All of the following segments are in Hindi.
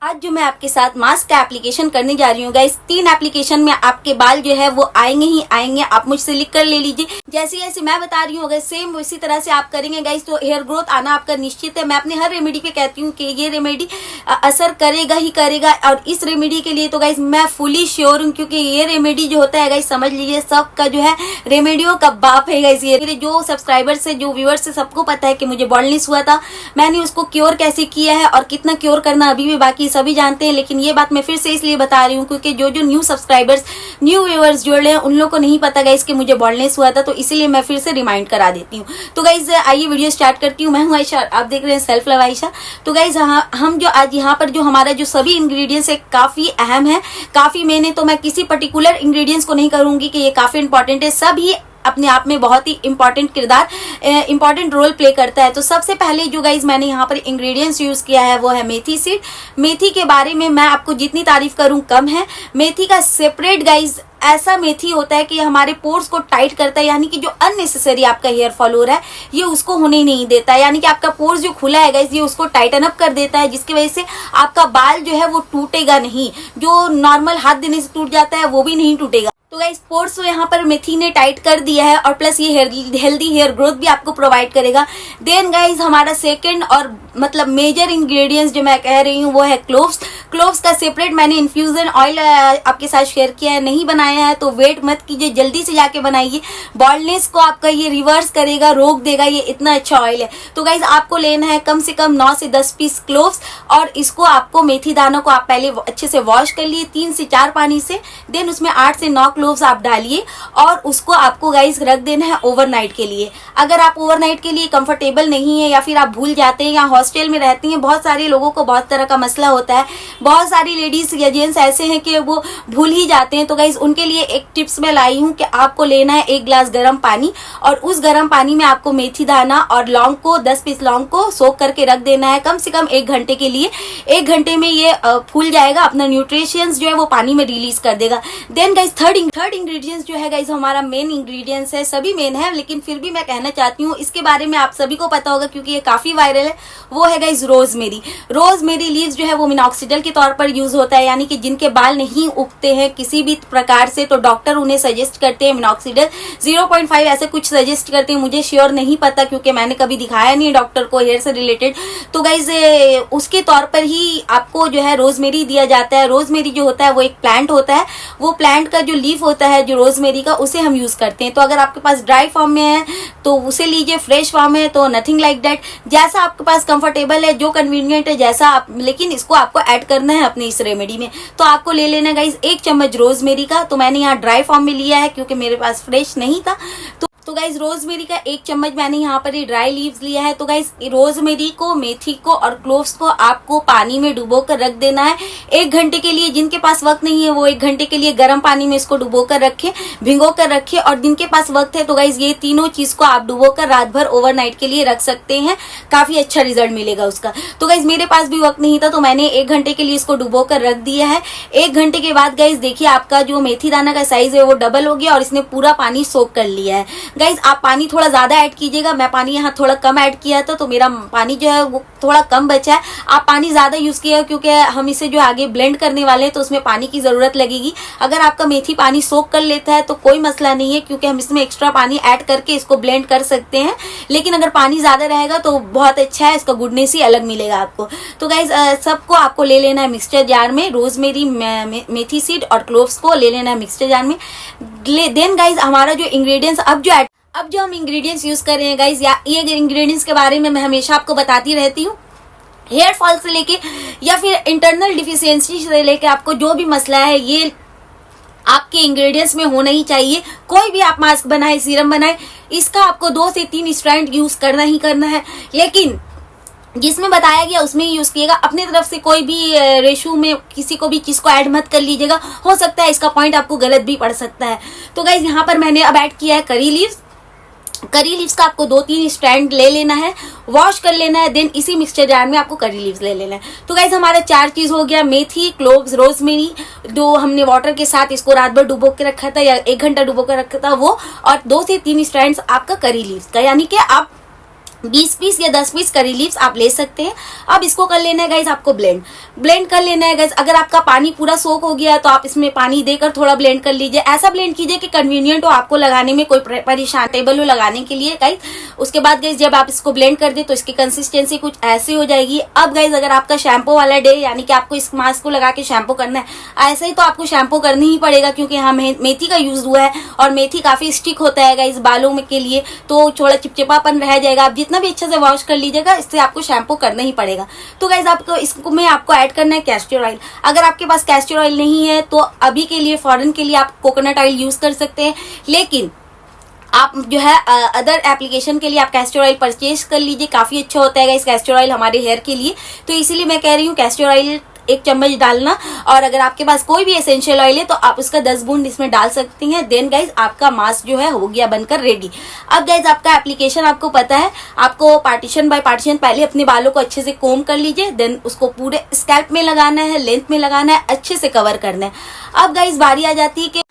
आज जो मैं आपके साथ मास्क का एप्लीकेशन करने जा रही हूँ गाइस, 3 एप्लीकेशन में आपके बाल जो है वो आएंगे ही आएंगे। आप मुझसे लिख कर ले लीजिए। जैसे जैसे मैं बता रही हूँ अगर सेम उसी तरह से आप करेंगे गाइस तो हेयर ग्रोथ आना आपका निश्चित है। मैं अपने हर रेमेडी पे कहती हूँ कि ये रेमेडी असर करेगा ही करेगा, और इस रेमेडी के लिए तो गाइस मैं फुली श्योर हूँ, क्योंकि ये रेमेडी जो होता है गाइस समझ लीजिए सबका जो है रेमेडियो का बाप है गाइस। ये मेरे जो सब्सक्राइबर्स से जो व्यूअर्स से सबको पता है कि मुझे बॉल्डनेस हुआ था, मैंने उसको क्योर कैसे किया है और कितना क्योर करना अभी भी बाकी सभी जानते हैं। लेकिन ये बात मैं फिर से इसलिए बता रही हूँ क्योंकि जो जो न्यू सब्सक्राइबर्स न्यू व्यूअर्स जुड़ रहे हैं उन लोगों को नहीं पता गाइस कि मुझे बॉल्डनेस हुआ था, तो इसीलिए मैं फिर से रिमाइंड करा देती हूँ। तो गाइस आइए वीडियो स्टार्ट करती हूँ। मैं हूँ आयशा, आप देख रहे हैं सेल्फ लव आयशा। तो गाइस हम जो आज यहाँ पर जो हमारा जो सभी इंग्रेडिएंट्स है काफी अहम है, काफी मैंने तो मैं किसी पर्टिकुलर इंग्रेडिएंट्स को नहीं करूंगी कि ये काफी इंपॉर्टेंट है, सब ही अपने आप में बहुत ही इंपॉर्टेंट रोल प्ले करता है। तो सबसे पहले जो गाइज मैंने यहाँ पर इंग्रेडिएंट्स यूज किया है वो है मेथी सीड। मेथी के बारे में मैं आपको जितनी तारीफ करूं कम है। मेथी का सेपरेट गाइज ऐसा मेथी होता है कि हमारे पोर्स को टाइट करता है, यानी कि जो अननेसेसरी आपका हेयर फॉल हो रहा है ये उसको होने नहीं देता है, यानी कि आपका पोर्स जो खुला है गाइस ये उसको टाइटन अप कर देता है, जिसकी वजह से आपका बाल जो है वो टूटेगा नहीं। जो नॉर्मल हाथ देने से टूट जाता है वो भी नहीं टूटेगा। तो गाइस पोर्स को यहाँ पर मेथी ने टाइट कर दिया है और प्लस ये हेल्दी हेयर ग्रोथ भी आपको प्रोवाइड करेगा। देन गाइस हमारा सेकंड और मतलब मेजर इंग्रेडिएंट्स जो मैं कह रही हूँ वो है क्लोव्स। क्लोव्स का सेपरेट मैंने इन्फ्यूजन ऑयल आपके साथ शेयर किया है, नहीं बनाया है तो वेट मत कीजिए, जल्दी से जाके बनाइए। बॉल्डनेस को आपका ये रिवर्स करेगा, रोक देगा, ये इतना अच्छा ऑयल है। तो गाइस आपको लेना है कम से कम 9 से 10 पीस क्लोव्स, और इसको आपको मेथी दानों को आप पहले अच्छे से वॉश कर लिए 3 से 4 पानी से। देन उसमें 8 से 9 क्लोव्स आप डालिए और उसको आपको गाइस रख देना है ओवरनाइट के लिए। अगर आप ओवरनाइट के लिए कंफर्टेबल नहीं है या फिर आप भूल जाते हैं या हॉस्टल में रहती हैं, बहुत सारे लोगों को बहुत तरह का मसला होता है, बहुत सारी लेडीज या जेंट्स ऐसे हैं कि वो भूल ही जाते हैं। तो गाइस उनके लिए एक टिप्स मैं लाई हूं कि आपको लेना है 1 ग्लास गर्म पानी, और उस गर्म पानी में आपको मेथी दाना और लौंग को 10 पीस लौंग को सोक करके रख देना है कम से कम 1 घंटे के लिए। 1 घंटे में ये फूल जाएगा, अपना न्यूट्रिशंस जो है वो पानी में रिलीज कर देगा। देन गाइस थर्ड इंग्रेडिएंट्स जो है गाइस हमारा मेन इंग्रेडिएंट्स है, सभी मेन है लेकिन फिर भी मैं कहना चाहती हूँ इसके बारे में आप सभी को पता होगा क्योंकि ये काफी वायरल है, वो है गाइस रोजमेरी। रोजमेरी लीव्स जो है वो मिनॉक्सिडिल के तौर पर यूज होता है, यानी कि जिनके बाल नहीं उगते हैं किसी भी प्रकार से तो डॉक्टर उन्हें सजेस्ट करते हैं मिनॉक्सिडिल 0.5 ऐसे कुछ सजेस्ट करते हैं, मुझे श्योर नहीं पता क्योंकि मैंने कभी दिखाया नहीं डॉक्टर को हेयर से रिलेटेड। तो गाइस उसके तौर पर ही आपको जो है रोजमेरी दिया जाता है। रोजमेरी जो होता है वो एक प्लांट होता है, वो प्लांट का जो लीफ होता है जो रोजमेरी का उसे हम यूज करते हैं। तो अगर आपके पास ड्राई फॉर्म में है तो उसे लीजिए, फ्रेश फॉर्म है तो नथिंग लाइक दैट, जैसा आपके पास कंफर्टेबल है जो कन्वीनियंट है जैसा आप, लेकिन इसको आपको ऐड करना है अपने इस रेमेडी में। तो आपको ले लेना गाइस 1 चम्मच रोजमेरी का, तो मैंने यहाँ ड्राई फॉर्म में लिया है क्योंकि मेरे पास फ्रेश नहीं था। तो गाइस रोजमेरी का 1 चम्मच मैंने यहाँ पर ये ड्राई लीव्स लिया है। तो गाइस रोजमेरी को, मेथी को और क्लोव्स को आपको पानी में डुबो कर रख देना है 1 घंटे के लिए। जिनके पास वक्त नहीं है वो 1 घंटे के लिए गर्म पानी में इसको डुबो कर रखे, भिगो कर रखे, और जिनके पास वक्त है तो गाइस ये तीनों चीज को आप डुबो कर रात भर ओवरनाइट के लिए रख सकते हैं, काफी अच्छा रिजल्ट मिलेगा उसका। तो गाइस मेरे पास भी वक्त नहीं था तो मैंने 1 घंटे के लिए इसको डुबो कर रख दिया है। 1 घंटे के बाद गाइस देखिए आपका जो मेथी दाना का साइज है वो डबल हो गया और इसने पूरा पानी सोक कर लिया है। गाइस आप पानी थोड़ा ज्यादा ऐड कीजिएगा, मैं पानी यहाँ थोड़ा कम ऐड किया था तो मेरा पानी जो है वो थोड़ा कम बचा है। आप पानी ज्यादा यूज किया क्योंकि हम इसे जो आगे ब्लेंड करने वाले हैं तो उसमें पानी की जरूरत लगेगी। अगर आपका मेथी पानी सोक कर लेता है तो कोई मसला नहीं है क्योंकि हम इसमें एक्स्ट्रा पानी ऐड करके इसको ब्लेंड कर सकते हैं, लेकिन अगर पानी ज्यादा रहेगा तो बहुत अच्छा है, इसका गुडनेस ही अलग मिलेगा आपको। तो गाइज सबको आपको ले लेना है मिक्सचर जार में, रोजमेरी, मेथी सीड और क्लोव्स को ले लेना है मिक्सचर जार में। देन गाइज हमारा जो इंग्रेडिएंट्स अब जो हम इंग्रेडिएंट्स यूज कर रहे हैं गाइज, ये इंग्रेडिएंट्स के बारे में मैं हमेशा आपको बताती रहती हूँ। हेयर फॉल से लेके या फिर इंटरनल डिफिशियंसी से लेके आपको जो भी मसला है ये आपके इंग्रेडिएंट्स में होना ही चाहिए। कोई भी आप मास्क बनाए, सीरम बनाए, इसका आपको 2 से 3 स्ट्रैंड यूज करना ही करना है, लेकिन जिसमें बताया गया उसमें ही यूज कीजिएगा। अपनी तरफ से कोई भी रेशो में किसी को भी चीज को ऐड मत कर लीजिएगा, हो सकता है इसका पॉइंट आपको गलत भी पड़ सकता है। तो गाइज यहाँ पर मैंने अब ऐड किया है करी लीव्स। करी लीव्स का आपको 2-3 स्टैंड ले लेना है, वॉश कर लेना है, देन इसी मिक्सचर जार में आपको करी लीव्स ले लेना है। तो गाइस हमारा 4 चीज हो गया, मेथी, क्लोव्स, रोजमेरी, जो हमने वाटर के साथ इसको रात भर डुबो के रखा था या 1 घंटा डुबो के रखा था वो, और 2 से 3 स्टैंड्स आपका करी लीव्स का, यानी कि आप 20 पीस या 10 पीस करी लीव्स आप ले सकते हैं। अब इसको कर लेना है गाइज आपको ब्लेंड कर लेना है गाइज। अगर आपका पानी पूरा सोक हो गया है तो आप इसमें पानी देकर थोड़ा ब्लेंड कर लीजिए। ऐसा ब्लेंड कीजिए कि कन्वीनियंट हो आपको लगाने में, कोई परेशान टेबल हो लगाने के लिए गाइज। उसके बाद गाइज जब आप इसको ब्लेंड कर दे तो इसकी कंसिस्टेंसी कुछ ऐसी हो जाएगी। अब गाइज अगर आपका शैम्पू वाला डे यानी कि आपको इस मास्क को लगा के शैम्पू करना है, ऐसे ही तो आपको शैम्पू करना ही पड़ेगा क्योंकि यहाँ मेथी का यूज हुआ है और मेथी काफी स्टिक होता है गाइज बालों में के लिए, तो थोड़ा चिपचिपापन रह जाएगा। आप जितना भी अच्छे से वॉश कर लीजिएगा, इससे आपको शैम्पू करना ही पड़ेगा। तो गाइज आपको इसको में आपको ऐड करना है कैस्टर ऑयल। अगर आपके पास कैस्टर ऑयल नहीं है तो अभी के लिए फॉरन के लिए आप कोकोनट ऑयल यूज कर सकते हैं, लेकिन आप जो है अदर एप्लीकेशन के लिए आप कैस्टर ऑयल परचेज कर लीजिए। काफी अच्छा होता है इस कैस्टर ऑयल हमारे हेयर के लिए, तो इसीलिए मैं कह रही हूँ कैस्टर ऑयल 1 चम्मच डालना। और अगर आपके पास कोई भी एसेंशियल ऑयल है तो आप उसका 10 बूंद इसमें डाल सकती हैं। देन गाइज आपका मास्क जो है हो गया बनकर रेडी। अब गाइज आपका एप्लीकेशन आपको पता है, आपको पार्टीशन बाय पार्टीशन पहले अपने बालों को अच्छे से कोम कर लीजिए, देन उसको पूरे स्कैल्प में लगाना है, लेंथ में लगाना है, अच्छे से कवर करना है। अब गाइज बारी आ जाती है कि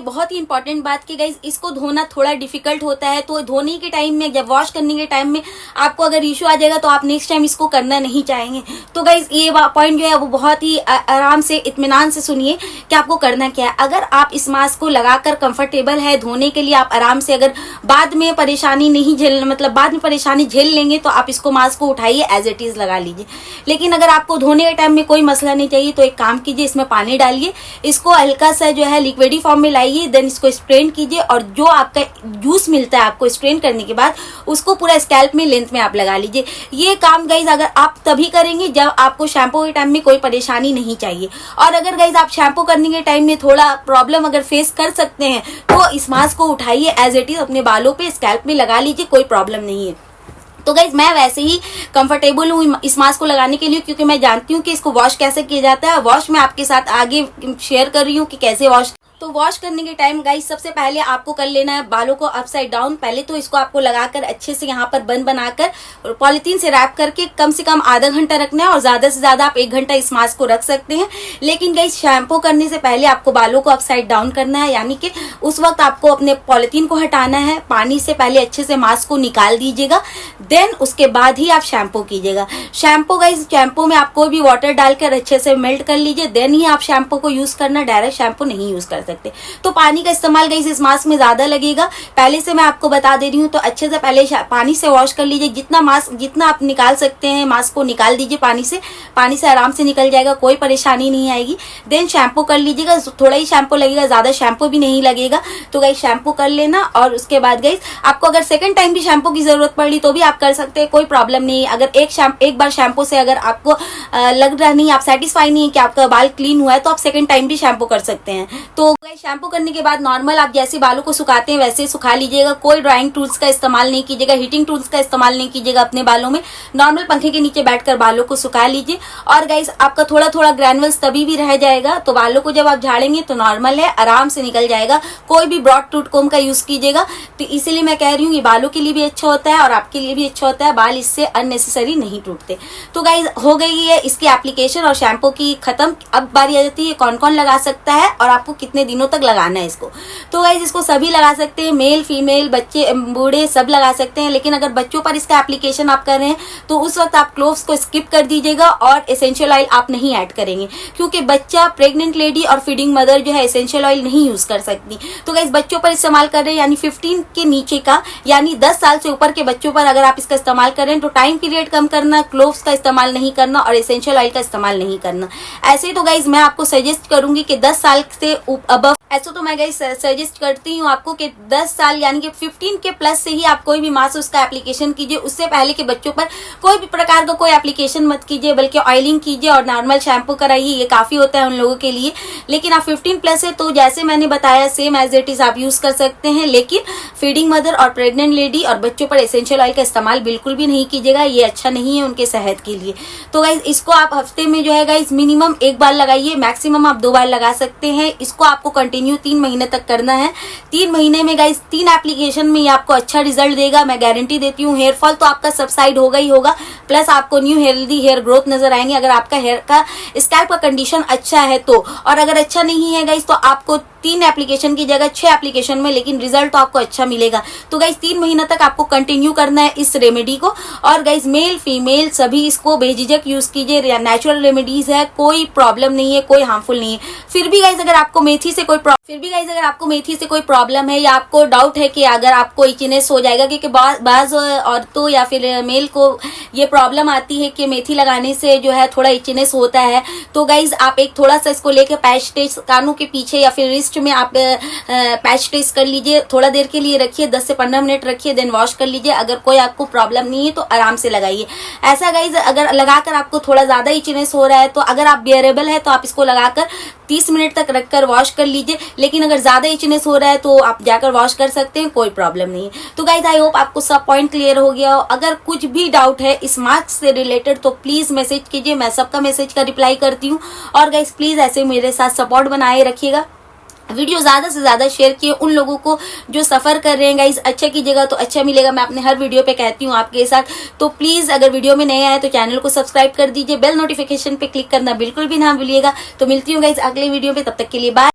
बहुत ही इंपॉर्टेंट बात की गाइज इसको धोना थोड़ा डिफिकल्ट होता है। तो धोने के टाइम में, जब वॉश करने के टाइम में आपको अगर इशू आ जाएगा तो आप नेक्स्ट टाइम इसको करना नहीं चाहेंगे। तो गाइज ये पॉइंट जो है वो बहुत ही आराम से इत्मीनान से सुनिए कि आपको करना क्या है। अगर आप इस मास्क को लगाकर कंफर्टेबल है धोने के लिए, आप आराम से, अगर बाद में परेशानी नहीं बाद में परेशानी झेल लेंगे तो आप इसको मास्क को उठाइए, एज इट इज लगा लीजिए। लेकिन अगर आपको धोने के टाइम में कोई मसला नहीं चाहिए तो एक काम कीजिए, इसमें पानी डालिए, इसको हल्का सा जो है लिक्विडी फॉर्म में लाइए, देन इसको स्ट्रेन कीजिए और जो आपका जूस मिलता है आपको स्ट्रेन करने के बाद उसको पूरा स्कैल्प में, लेंथ में आप लगा लीजिए। ये काम गाइज अगर आप तभी करेंगे जब आपको शैम्पू के टाइम में कोई परेशानी नहीं चाहिए। और अगर गाइज आप शैम्पू करने के टाइम में थोड़ा प्रॉब्लम अगर फेस कर सकते हैं तो इस मास्क को उठाइए, एज इट इज अपने बालों पे स्कैल्प में लगा लीजिए, कोई प्रॉब्लम नहीं है। तो गाइज मैं वैसे ही कंफर्टेबल हूँ इस मास्क को लगाने के लिए क्योंकि मैं जानती हूँ कि इसको वॉश कैसे किया जाता है। वॉश मैं आपके साथ आगे शेयर कर रही हूँ कि कैसे वॉश। तो वॉश करने के टाइम गाइस सबसे पहले आपको कर लेना है बालों को अपसाइड डाउन। पहले तो इसको आपको लगाकर अच्छे से यहाँ पर बन बनाकर और पॉलिथीन से रैप करके कम से कम आधा घंटा रखना है और ज्यादा से ज्यादा आप 1 घंटा इस मास्क को रख सकते हैं। लेकिन गाइस शैम्पू करने से पहले आपको बालों को अपसाइड डाउन करना है, यानी कि उस वक्त आपको अपने पॉलिथीन को हटाना है, पानी से पहले अच्छे से मास्क को निकाल दीजिएगा, देन उसके बाद ही आप शैम्पू कीजिएगा। शैम्पू गाइस, शैम्पू में आप कोई भी वाटर डालकर अच्छे से मेल्ट कर लीजिए, देन ही आप शैम्पू को यूज करना, डायरेक्ट शैम्पू नहीं यूज कर सकते। तो पानी का इस्तेमाल गाइस इस मास्क में ज्यादा लगेगा, पहले से मैं आपको बता दे रही हूँ। तो अच्छे से पहले पानी से वॉश कर लीजिए, जितना आप निकाल सकते हैं मास्क को निकाल दीजिए पानी से आराम से निकल जाएगा, कोई परेशानी नहीं आएगी। देन शैम्पू कर लीजिएगा, थोड़ा ही शैम्पू लगेगा, ज्यादा शैम्पू भी नहीं लगेगा। तो गाइस शैम्पू कर लेना और उसके बाद गाइस आपको अगर सेकंड टाइम भी शैम्पू की जरूरत पड़ी तो भी आप कर सकते हैं, कोई प्रॉब्लम नहीं है। अगर एक बार शैम्पू से अगर आपको लग रहा नहीं, आप सेटिस्फाई नहीं है कि आपका बाल क्लीन हुआ है, तो आप सेकंड टाइम भी शैम्पू कर सकते हैं। तो शैम्पू करने के बाद नॉर्मल आप जैसे बालों को सुखाते हैं वैसे सुखा लीजिएगा, कोई ड्राइंग टूल्स का इस्तेमाल नहीं कीजिएगा, हीटिंग टूल्स का इस्तेमाल नहीं कीजिएगा अपने बालों में। नॉर्मल पंखे के नीचे बैठकर बालों को सुखा लीजिए। और गाइस आपका थोड़ा थोड़ा ग्रैनुअल्स तभी भी रह जाएगा, तो बालों को जब आप झाड़ेंगे तो नॉर्मल है, आराम से निकल जाएगा। कोई भी ब्रॉड टूथ कोम का यूज कीजिएगा। तो इसीलिए मैं कह रही हूँ ये बालों के लिए भी अच्छा होता है और आपके लिए भी अच्छा होता है, बाल इससे अननेसेसरी नहीं टूटते। तो गाइस हो गई है इसकी एप्लीकेशन और शैम्पू की खत्म। अब बारी आ जाती है कौन कौन लगा सकता है और आपको कितने दिनों तक लगाना है इसको। तो गाइस इसको सभी लगा सकते हैं, मेल फीमेल, बच्चे बूढ़े सब लगा सकते हैं। लेकिन अगर बच्चों पर इसका एप्लीकेशन आप कर रहे हैं तो उस वक्त आप क्लोव्स को स्किप कर दीजिएगा और एसेंशियल ऑयल आप नहीं ऐड करेंगे, क्योंकि बच्चा, प्रेग्नेंट लेडी और फीडिंग मदर जो है एसेंशियल ऑयल नहीं यूज कर सकती। तो गाइस बच्चों पर इस्तेमाल कर रहे हैं, यानी 15 के नीचे का, यानी 10 साल से ऊपर के बच्चों पर अगर आप इसका इस्तेमाल करें तो टाइम पीरियड कम करना, क्लोव्स का इस्तेमाल नहीं करना और एसेंशियल ऑयल का इस्तेमाल नहीं करना। ऐसे तो गाइस मैं आपको सजेस्ट करूंगी कि 10 साल से अबव, ऐसा तो मैं गाइस सजेस्ट करती हूँ आपको कि 10 साल यानी कि 15 के प्लस से ही आप कोई भी मास्क उसका एप्लीकेशन कीजिए। उससे पहले के बच्चों पर कोई भी प्रकार का कोई एप्लीकेशन मत कीजिए, बल्कि ऑयलिंग कीजिए और नॉर्मल शैम्पू कराइए, ये काफी होता है उन लोगों के लिए। लेकिन आप 15 प्लस है तो जैसे मैंने बताया सेम एज इट इज आप यूज कर सकते हैं। लेकिन फीडिंग मदर और प्रेग्नेंट लेडी और बच्चों पर एसेंशियल ऑयल का इस्तेमाल बिल्कुल भी नहीं कीजिएगा, ये अच्छा नहीं है उनके सेहत के लिए। तो गाइज इसको आप हफ्ते में जो है गाइज मिनिमम 1 बार लगाइए, मैक्सिमम आप 2 बार लगा सकते हैं। इसको आपको कंटिन्यू 3 महीने तक करना है। 3 महीने में गाइज 3 एप्लीकेशन में ये आपको अच्छा रिजल्ट देगा, मैं गारंटी देती हूँ। हेयर फॉल तो आपका सबसाइड होगा ही होगा, प्लस आपको न्यू हेल्दी हेयर ग्रोथ नजर आएंगे अगर आपका हेयर का स्कैल्प का कंडीशन अच्छा है तो। और अगर अच्छा नहीं है गाइज तो आपको 3 एप्लीकेशन की जगह 6 एप्लीकेशन में, लेकिन रिजल्ट तो आपको अच्छा मिलेगा। तो गाइज 3 महीना तक आपको कंटिन्यू करना है इस रेमेडी को। और गाइज मेल फीमेल सभी इसको बेझिझक यूज कीजिए, नेचुरल रेमेडीज है, कोई प्रॉब्लम नहीं है, कोई हार्मफुल नहीं है। फिर भी गाइज अगर आपको मेथी से कोई प्रॉब्लम है या आपको डाउट है कि अगर आपको इचनेस हो जाएगा, क्योंकि बाज औरतों या फिर मेल को ये प्रॉब्लम आती है कि मेथी लगाने से जो है थोड़ा इचनेस होता है, तो गाइज आप एक थोड़ा सा इसको लेके पैच टेस्ट कानों के पीछे या फिर रिस्ट में आप पैच टेस्ट कर लीजिए, थोड़ा देर के लिए रखिए, 10 से 15 मिनट रखिए, देन वॉश कर लीजिए। अगर कोई आपको प्रॉब्लम नहीं है तो आराम से लगाइए। ऐसा गाइज अगर लगाकर आपको थोड़ा ज्यादा इचनेस हो रहा है तो अगर आप बियरेबल है तो आप इसको लगाकर 30 मिनट तक रखकर वॉश कर लीजिए। लेकिन अगर ज्यादा इचनेस हो रहा है तो आप जाकर वॉश कर सकते हैं, कोई प्रॉब्लम नहीं है। तो गाइज आई होप आपको सब पॉइंट क्लियर हो गया हो। अगर कुछ भी डाउट है इस मास्क से रिलेटेड तो प्लीज मैसेज कीजिए, मैं सबका मैसेज का रिप्लाई करती हूँ। और गाइज प्लीज ऐसे मेरे साथ सपोर्ट बनाए रखिएगा। वीडियो ज्यादा से ज्यादा शेयर किए उन लोगों को जो सफर कर रहे हैं। गाइज अच्छा कीजिएगा तो अच्छा मिलेगा, मैं अपने हर वीडियो पे कहती हूँ आपके साथ। तो प्लीज अगर वीडियो में नए आए तो चैनल को सब्सक्राइब कर दीजिए, बेल नोटिफिकेशन पे क्लिक करना बिल्कुल भी ना भूलिएगा। तो मिलती हूँ गाइज अगले वीडियो पे, तब तक के लिए बाय।